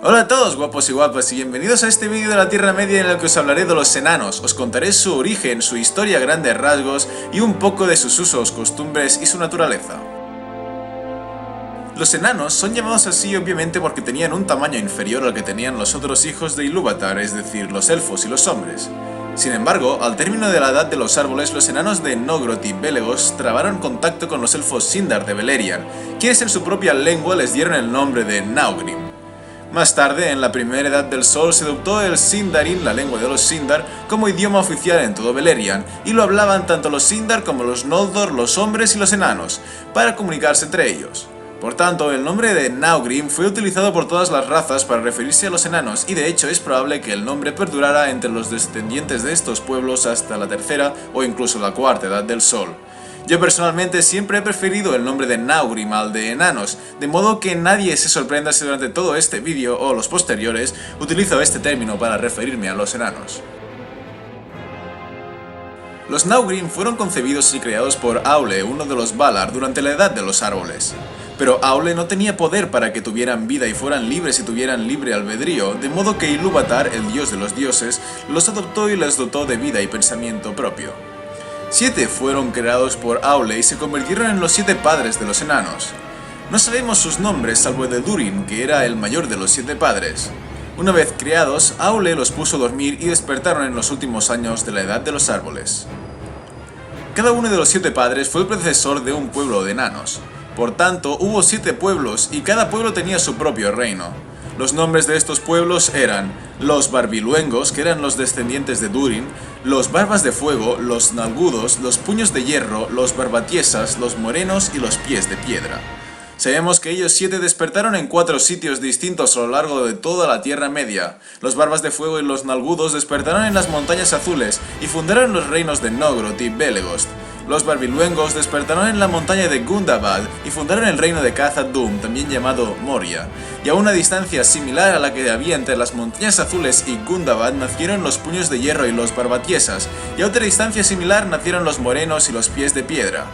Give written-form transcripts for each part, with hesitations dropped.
Hola a todos guapos y guapas y bienvenidos a este vídeo de la Tierra Media en el que os hablaré de los enanos, os contaré su origen, su historia a grandes rasgos y un poco de sus usos, costumbres y su naturaleza. Los enanos son llamados así obviamente porque tenían un tamaño inferior al que tenían los otros hijos de Ilúvatar, es decir, los elfos y los hombres. Sin embargo, al término de la Edad de los Árboles, los enanos de Nogrod y Belegos trabaron contacto con los elfos Sindar de Beleriand, quienes en su propia lengua les dieron el nombre de Naugrim. Más tarde, en la primera Edad del Sol, se adoptó el Sindarin, la lengua de los Sindar, como idioma oficial en todo Beleriand, y lo hablaban tanto los Sindar como los Noldor, los hombres y los enanos, para comunicarse entre ellos. Por tanto, el nombre de Naugrim fue utilizado por todas las razas para referirse a los enanos, y de hecho es probable que el nombre perdurara entre los descendientes de estos pueblos hasta la tercera o incluso la cuarta Edad del Sol. Yo personalmente siempre he preferido el nombre de Naugrim al de enanos, de modo que nadie se sorprenda si durante todo este vídeo o los posteriores utilizo este término para referirme a los enanos. Los Naugrim fueron concebidos y creados por Aule, uno de los Valar, durante la Edad de los Árboles. Pero Aule no tenía poder para que tuvieran vida y fueran libres y tuvieran libre albedrío, de modo que Ilúvatar, el dios de los dioses, los adoptó y les dotó de vida y pensamiento propio. 7 fueron creados por Aule y se convirtieron en los 7 padres de los enanos. No sabemos sus nombres salvo el de Durin, que era el mayor de los 7 padres. Una vez creados, Aule los puso a dormir y despertaron en los últimos años de la Edad de los Árboles. Cada uno de los 7 padres fue el predecesor de un pueblo de enanos. Por tanto, hubo 7 pueblos y cada pueblo tenía su propio reino. Los nombres de estos pueblos eran los Barbiluengos, que eran los descendientes de Durin, los Barbas de Fuego, los Nalgudos, los Puños de Hierro, los Barbatiesas, los Morenos y los Pies de Piedra. Sabemos que ellos 7 despertaron en 4 sitios distintos a lo largo de toda la Tierra Media. Los Barbas de Fuego y los Nalgudos despertaron en las Montañas Azules y fundaron los reinos de Nogrod y Belegost. Los Barbiluengos despertaron en la montaña de Gundabad y fundaron el reino de Khazad-dûm, también llamado Moria. Y a una distancia similar a la que había entre las Montañas Azules y Gundabad nacieron los Puños de Hierro y los Barbatiesas, y a otra distancia similar nacieron los Morenos y los Pies de Piedra.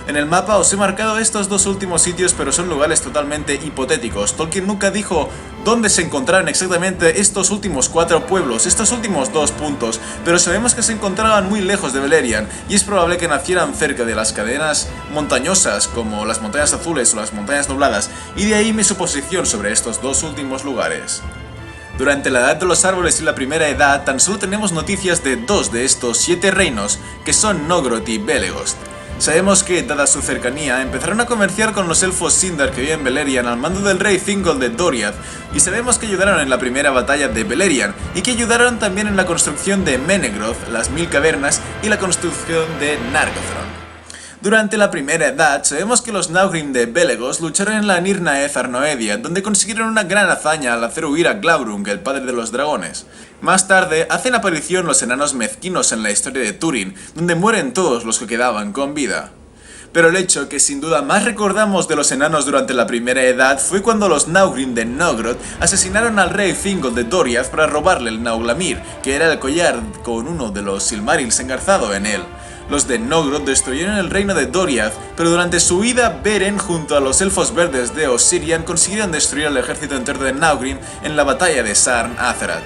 En el mapa os he marcado estos dos últimos sitios, pero son lugares totalmente hipotéticos. Tolkien nunca dijo dónde se encontraban exactamente estos últimos 4 pueblos, estos últimos 2 puntos, pero sabemos que se encontraban muy lejos de Beleriand, y es probable que nacieran cerca de las cadenas montañosas, como las Montañas Azules o las Montañas Nubladas, y de ahí mi suposición sobre estos dos últimos lugares. Durante la Edad de los Árboles y la Primera Edad, tan solo tenemos noticias de 2 de estos 7 reinos, que son Nogrod y Belegost. Sabemos que, dada su cercanía, empezaron a comerciar con los elfos Sindar que vivían en Beleriand al mando del rey Thingol de Doriath, y sabemos que ayudaron en la primera batalla de Beleriand, y que ayudaron también en la construcción de Menegroth, las 1000 cavernas, y la construcción de Nargothrond. Durante la Primera Edad, sabemos que los Naugrim de Belegos lucharon en la Nirnaeth Arnoedia, donde consiguieron una gran hazaña al hacer huir a Glaurung, el padre de los dragones. Más tarde, hacen aparición los enanos mezquinos en la historia de Túrin, donde mueren todos los que quedaban con vida. Pero el hecho que sin duda más recordamos de los enanos durante la Primera Edad fue cuando los Naugrim de Nogrod asesinaron al rey Thingol de Doriath para robarle el Nauglamir, que era el collar con uno de los Silmarils engarzado en él. Los de Nogrod destruyeron el reino de Doriath, pero durante su huida Beren junto a los elfos verdes de Osirian consiguieron destruir al ejército entero de Naugrim en la batalla de Sarn Atherat.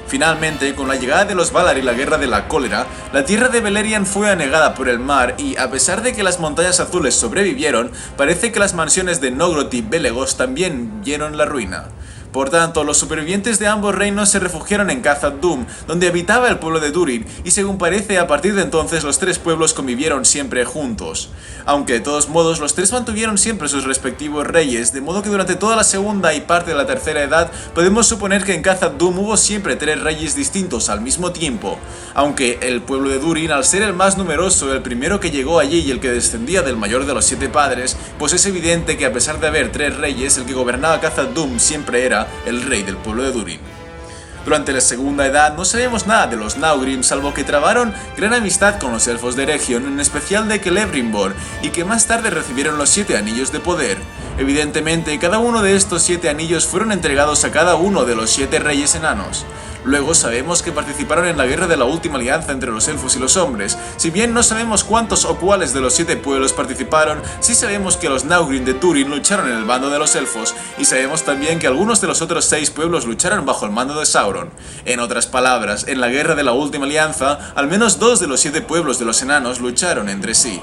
Finalmente, con la llegada de los Valar y la Guerra de la Cólera, la tierra de Beleriand fue anegada por el mar y, a pesar de que las Montañas Azules sobrevivieron, parece que las mansiones de Nogrod y Belegos también vieron la ruina. Por tanto, los supervivientes de ambos reinos se refugiaron en Khazad-dûm, donde habitaba el pueblo de Durin, y según parece, a partir de entonces los 3 pueblos convivieron siempre juntos. Aunque de todos modos los 3 mantuvieron siempre sus respectivos reyes, de modo que durante toda la segunda y parte de la tercera edad podemos suponer que en Khazad-dûm hubo siempre 3 reyes distintos al mismo tiempo. Aunque el pueblo de Durin, al ser el más numeroso, el primero que llegó allí y el que descendía del mayor de los 7 padres, pues es evidente que a pesar de haber 3 reyes, el que gobernaba Khazad-dûm siempre era el rey del pueblo de Durin. Durante la Segunda Edad no sabemos nada de los Naugrim, salvo que trabaron gran amistad con los elfos de Eregion, en especial de Celebrimbor, y que más tarde recibieron los 7 anillos de poder. Evidentemente, cada uno de estos 7 anillos fueron entregados a cada uno de los 7 reyes enanos. Luego sabemos que participaron en la guerra de la última alianza entre los elfos y los hombres. Si bien no sabemos cuántos o cuáles de los 7 pueblos participaron, sí sabemos que los Naugrim de Durin lucharon en el bando de los elfos, y sabemos también que algunos de los otros 6 pueblos lucharon bajo el mando de Sauron. En otras palabras, en la guerra de la última alianza, al menos 2 de los 7 pueblos de los enanos lucharon entre sí.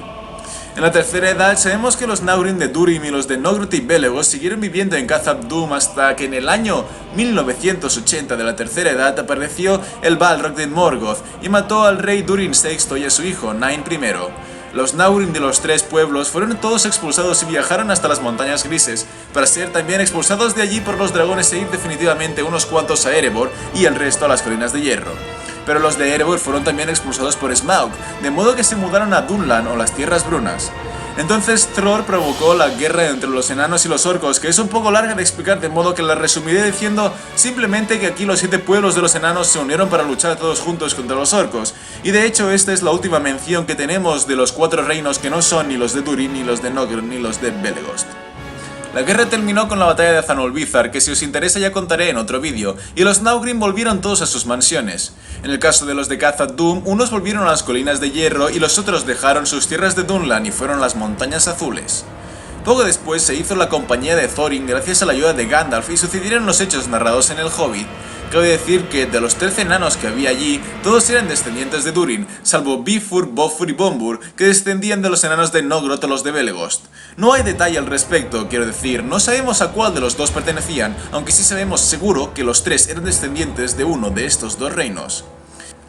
En la tercera edad sabemos que los Naugrim de Durin y los de Nogrot y Belegost siguieron viviendo en Khazad-dûm hasta que en el año 1980 de la tercera edad apareció el Balrog de Morgoth y mató al rey Durin VI y a su hijo Nain I. Los Naugrim de los 3 pueblos fueron todos expulsados y viajaron hasta las montañas grises, para ser también expulsados de allí por los dragones e ir definitivamente unos cuantos a Erebor y el resto a las colinas de hierro. Pero los de Erebor fueron también expulsados por Smaug, de modo que se mudaron a Dunlan o las Tierras Brunas. Entonces Thror provocó la guerra entre los enanos y los orcos, que es un poco larga de explicar, de modo que la resumiré diciendo simplemente que aquí los 7 pueblos de los enanos se unieron para luchar todos juntos contra los orcos. Y de hecho esta es la última mención que tenemos de los 4 reinos que no son ni los de Durin, ni los de Nogrod, ni los de Belegost. La guerra terminó con la batalla de Azanulvizar, que si os interesa ya contaré en otro vídeo, y los Naugrim volvieron todos a sus mansiones. En el caso de los de Khazad-dûm, unos volvieron a las colinas de hierro y los otros dejaron sus tierras de Dunlan y fueron a las montañas azules. Poco después se hizo la compañía de Thorin gracias a la ayuda de Gandalf y sucedieron los hechos narrados en el Hobbit. Cabe decir que de los 13 enanos que había allí, todos eran descendientes de Durin, salvo Bifur, Bofur y Bombur, que descendían de los enanos de Nogrot o los de Belegost. No hay detalle al respecto, quiero decir, no sabemos a cuál de los 2 pertenecían, aunque sí sabemos seguro que los 3 eran descendientes de uno de estos 2 reinos.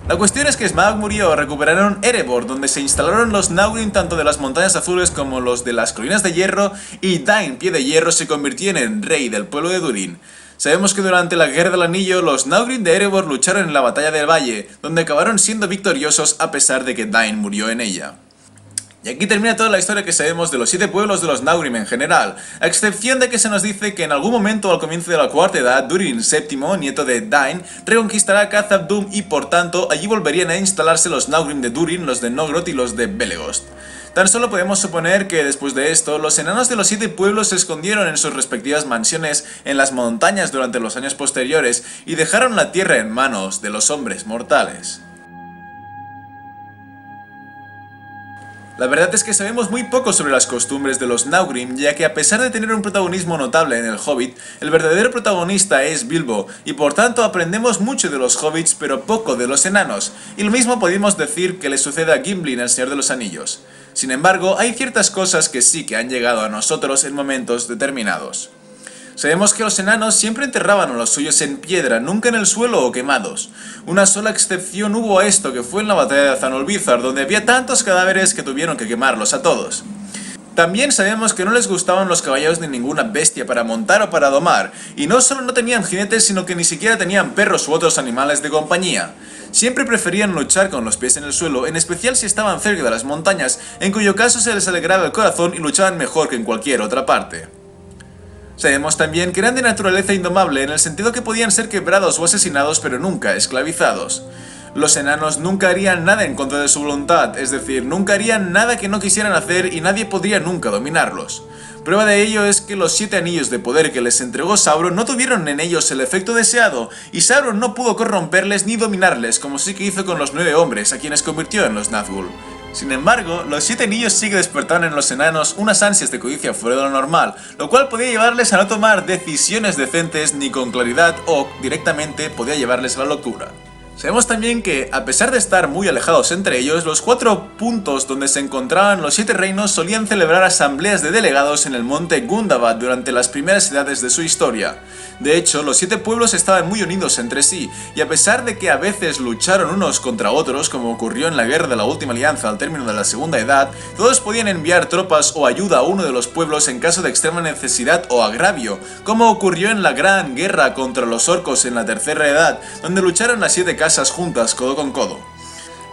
La cuestión es que Smaug murió, recuperaron Erebor, donde se instalaron los Naugrim tanto de las montañas azules como los de las colinas de hierro, y Dain, Pie de Hierro, se convirtió en rey del pueblo de Durin. Sabemos que durante la Guerra del Anillo, los Naugrim de Erebor lucharon en la Batalla del Valle, donde acabaron siendo victoriosos a pesar de que Dain murió en ella. Y aquí termina toda la historia que sabemos de los 7 pueblos de los Naugrim en general, a excepción de que se nos dice que en algún momento al comienzo de la cuarta edad, Durin VII, nieto de Dain, reconquistará Khazad-dûm y por tanto allí volverían a instalarse los Naugrim de Durin, los de Nogrot y los de Belegost. Tan solo podemos suponer que después de esto, los enanos de los 7 pueblos se escondieron en sus respectivas mansiones en las montañas durante los años posteriores y dejaron la tierra en manos de los hombres mortales. La verdad es que sabemos muy poco sobre las costumbres de los Naugrim, ya que a pesar de tener un protagonismo notable en el Hobbit, el verdadero protagonista es Bilbo, y por tanto aprendemos mucho de los Hobbits pero poco de los enanos, y lo mismo podemos decir que le sucede a Gimli en El Señor de los Anillos. Sin embargo, hay ciertas cosas que sí que han llegado a nosotros en momentos determinados. Sabemos que los enanos siempre enterraban a los suyos en piedra, nunca en el suelo o quemados. Una sola excepción hubo a esto, que fue en la batalla de Azanulvizar, donde había tantos cadáveres que tuvieron que quemarlos a todos. También sabemos que no les gustaban los caballos ni ninguna bestia para montar o para domar, y no solo no tenían jinetes, sino que ni siquiera tenían perros u otros animales de compañía. Siempre preferían luchar con los pies en el suelo, en especial si estaban cerca de las montañas, en cuyo caso se les alegraba el corazón y luchaban mejor que en cualquier otra parte. Sabemos también que eran de naturaleza indomable en el sentido que podían ser quebrados o asesinados pero nunca esclavizados. Los enanos nunca harían nada en contra de su voluntad, es decir, nunca harían nada que no quisieran hacer y nadie podría nunca dominarlos. Prueba de ello es que los 7 anillos de poder que les entregó Sauron no tuvieron en ellos el efecto deseado, y Sauron no pudo corromperles ni dominarles como sí que hizo con los 9 hombres a quienes convirtió en los Nazgûl. Sin embargo, los 7 anillos sí que despertaron en los enanos unas ansias de codicia fuera de lo normal, lo cual podía llevarles a no tomar decisiones decentes ni con claridad o, directamente, podía llevarles a la locura. Sabemos también que, a pesar de estar muy alejados entre ellos, los 4 puntos donde se encontraban los 7 reinos solían celebrar asambleas de delegados en el monte Gundabad durante las primeras edades de su historia. De hecho, los 7 pueblos estaban muy unidos entre sí, y a pesar de que a veces lucharon unos contra otros, como ocurrió en la Guerra de la Última Alianza al término de la Segunda Edad, todos podían enviar tropas o ayuda a uno de los pueblos en caso de extrema necesidad o agravio, como ocurrió en la Gran Guerra contra los orcos en la Tercera Edad, donde lucharon las 7 casas juntas codo con codo.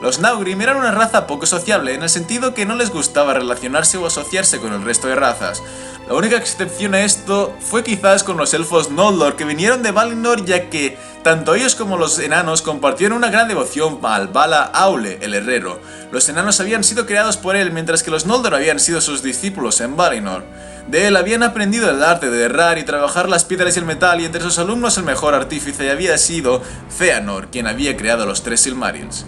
Los Naugrim eran una raza poco sociable, en el sentido que no les gustaba relacionarse o asociarse con el resto de razas. La única excepción a esto fue quizás con los elfos Noldor, que vinieron de Valinor, ya que tanto ellos como los enanos compartieron una gran devoción al Vala Aule, el herrero. Los enanos habían sido creados por él, mientras que los Noldor habían sido sus discípulos en Valinor. De él habían aprendido el arte de herrar y trabajar las piedras y el metal, y entre sus alumnos el mejor artífice había sido Fëanor, quien había creado los 3 Silmarils.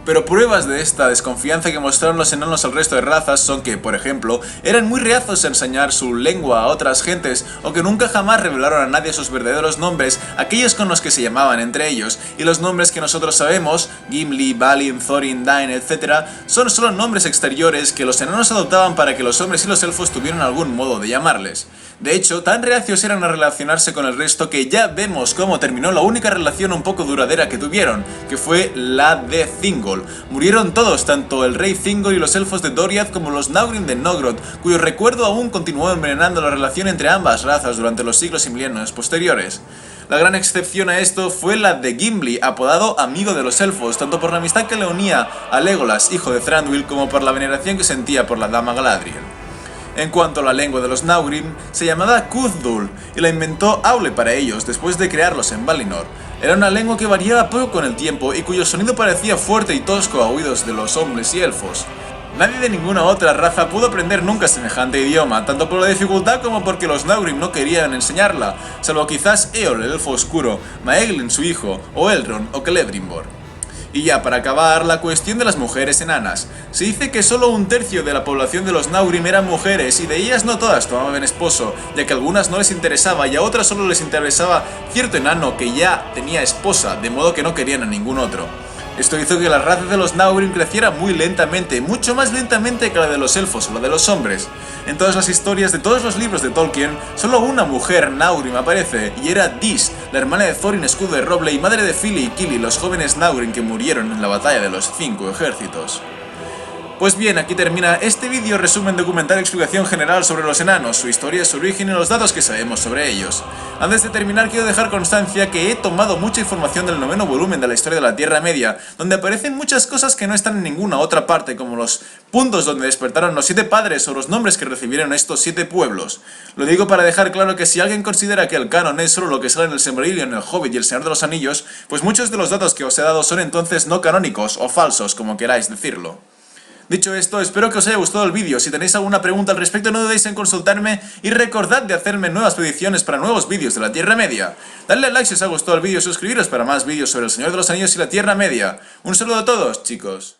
Pero pruebas de esta desconfianza que mostraron los enanos al resto de razas son que, por ejemplo, eran muy reacios a enseñar su lengua a otras gentes, o que nunca jamás revelaron a nadie sus verdaderos nombres, aquellos con los que se llamaban entre ellos, y los nombres que nosotros sabemos, Gimli, Balin, Thorin, Dain, etc., son solo nombres exteriores que los enanos adoptaban para que los hombres y los elfos tuvieran algún modo de llamarles. De hecho, tan reacios eran a relacionarse con el resto que ya vemos cómo terminó la única relación un poco duradera que tuvieron, que fue la de Thingol. Murieron todos, tanto el rey Thingol y los elfos de Doriath como los Naugrim de Nogrod, cuyo recuerdo aún continuó envenenando la relación entre ambas razas durante los siglos y milenios posteriores. La gran excepción a esto fue la de Gimli, apodado Amigo de los Elfos, tanto por la amistad que le unía a Legolas, hijo de Thranduil, como por la veneración que sentía por la dama Galadriel. En cuanto a la lengua de los Naugrim, se llamaba Khuzdul, y la inventó Aule para ellos después de crearlos en Valinor. Era una lengua que variaba poco con el tiempo y cuyo sonido parecía fuerte y tosco a oídos de los hombres y elfos. Nadie de ninguna otra raza pudo aprender nunca semejante idioma, tanto por la dificultad como porque los Naugrim no querían enseñarla, salvo quizás Eol, el elfo oscuro, Maeglin, su hijo, o Elrond o Celebrimbor. Y ya para acabar, la cuestión de las mujeres enanas. Se dice que solo 1/3 de la población de los Naugrim eran mujeres, y de ellas no todas tomaban esposo, ya que a algunas no les interesaba y a otras solo les interesaba cierto enano que ya tenía esposa, de modo que no querían a ningún otro. Esto hizo que la raza de los Naugrim creciera muy lentamente, mucho más lentamente que la de los elfos o la de los hombres. En todas las historias de todos los libros de Tolkien, solo una mujer Naugrim aparece, y era Dís, la hermana de Thorin Escudo de Roble y madre de Fili y Kili, los jóvenes Naugrim que murieron en la batalla de los 5 ejércitos. Pues bien, aquí termina este vídeo resumen documental y explicación general sobre los enanos, su historia, su origen y los datos que sabemos sobre ellos. Antes de terminar quiero dejar constancia que he tomado mucha información del 9º volumen de la historia de la Tierra Media, donde aparecen muchas cosas que no están en ninguna otra parte, como los puntos donde despertaron los 7 padres o los nombres que recibieron estos 7 pueblos. Lo digo para dejar claro que si alguien considera que el canon es solo lo que sale en el Silmarillion, el Hobbit y el Señor de los Anillos, pues muchos de los datos que os he dado son entonces no canónicos o falsos, como queráis decirlo. Dicho esto, espero que os haya gustado el vídeo. Si tenéis alguna pregunta al respecto no dudéis en consultarme y recordad de hacerme nuevas peticiones para nuevos vídeos de la Tierra Media. Dadle a like si os ha gustado el vídeo y suscribiros para más vídeos sobre el Señor de los Anillos y la Tierra Media. Un saludo a todos, chicos.